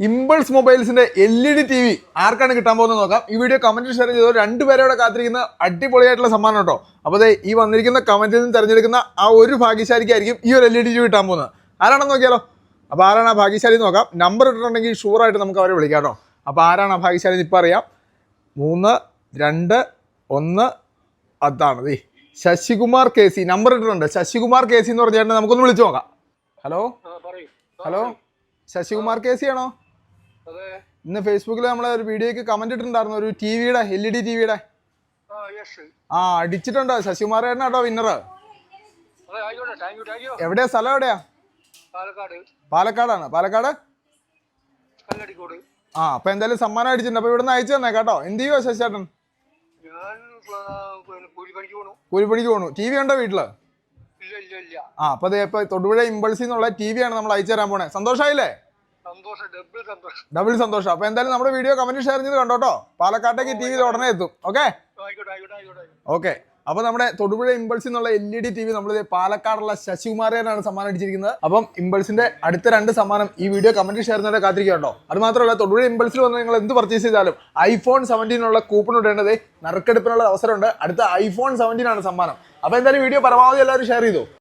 Impulse മൊബൈൽസിന്റെ LED TV ആർക്കാണ് കിട്ടാൻ പോകുന്നത് നോക്കാം. ഈ വീഡിയോ കമന്റിൽ ഷെയർ ചെയ്തോ. രണ്ടുപേരോടെ കാത്തിരിക്കുന്ന അടിപൊളിയായിട്ടുള്ള സമ്മാനം കേട്ടോ. അപ്പോൾ ഈ വന്നിരിക്കുന്ന കമന്റിൽ നിന്ന് തിരഞ്ഞെടുക്കുന്ന ആ ഒരു ഭാഗ്യശാലിക്കായിരിക്കും ഈ ഒരു LED TV കിട്ടാൻ പോകുന്നത്. ആരാണെന്ന് നോക്കിയാലോ. അപ്പോൾ ആരാണ് ആ ഭാഗ്യശാലി നോക്കാം. നമ്പർ ഇട്ടിട്ടുണ്ടെങ്കിൽ ഷുവറായിട്ട് നമുക്ക് അവരെ വിളിക്കാം കേട്ടോ. അപ്പോൾ ആരാണ് ആ ഭാഗ്യശാലി ഇപ്പോൾ അറിയാം. 3, 2, 1 അതാണ് ശശികുമാർ KC നമ്പർ ഇട്ടിട്ടുണ്ട്. ശശികുമാർ KC എന്ന് പറഞ്ഞാൽ നമുക്കൊന്ന് വിളിച്ചു നോക്കാം. ഹലോ ശശികുമാർ KC ആണോ? ഇന്ന് ഫേസ്ബുക്കിൽ നമ്മളെ ഒരു വീഡിയോക്ക് കമന്റ് ഇട്ടിട്ടുണ്ടായിരുന്നു, ഒരു ടിവിയുടെ LED ടിവിയുടെ. അടിച്ചിട്ടുണ്ട്. ശശികുമാർ കേട്ടോ വിന്നർ. എവിടെയാ സ്ഥലം? എവിടെയാ? പാലക്കാടാണ്. പാലക്കാട് അപ്പൊ എന്തായാലും സമ്മാനം അടിച്ചിട്ടുണ്ട്. അപ്പൊ ഇവിടുന്ന് അയച്ചു തന്നെ കേട്ടോ. എന്ത് ചെയ്യുവോ ശശിചേട്ടൻ? കൂലിപ്പണിക്ക് പോണു. TV ഉണ്ടോ വീട്ടില്? അപ്പൊ ഇപ്പൊ തൊടുപുഴ ഇമ്പൾസിൽ നിന്നുള്ള TV ആണ് നമ്മൾ അയച്ചു തരാൻ പോണേ. സന്തോഷായില്ലേ? ഡബിൾ സന്തോഷം. അപ്പൊ എന്തായാലും നമ്മുടെ വീഡിയോ കമന്റ് ഷെയർ ചെയ്ത് കണ്ടോട്ടോ. പാലക്കാട്ടേക്ക് TV ഉടനെ എത്തും. ഓക്കെ. അപ്പൊ നമ്മുടെ തൊടുപുഴ ഇമ്പൾസിൽ നിന്നുള്ള LED TV നമ്മൾ പാലക്കാടുള്ള ശശികുമാരനാണ് സമ്മാനം അടിച്ചിരിക്കുന്നത്. അപ്പം ഇമ്പൾസിന്റെ അടുത്ത 2 സമ്മാനം ഈ വീഡിയോ കമന്റ് ഷെയർ ചെയ്തവരെ കാത്തിരിക്കുക കേട്ടോ. അത് മാത്രമല്ല, തൊടുപുഴ ഇമ്പൾസിൽ വന്ന് നിങ്ങൾ എന്ത് പർച്ചേസ് ചെയ്താലും iPhone 17 കൂപ്പൺ ഇടേണ്ടത് നറുക്കെടുപ്പിനുള്ള അവസരമുണ്ട്. അടുത്ത iPhone 17 ആണ് സമ്മാനം. അപ്പൊ എന്തായാലും വീഡിയോ പരമാവധി എല്ലാവരും ഷെയർ ചെയ്തു.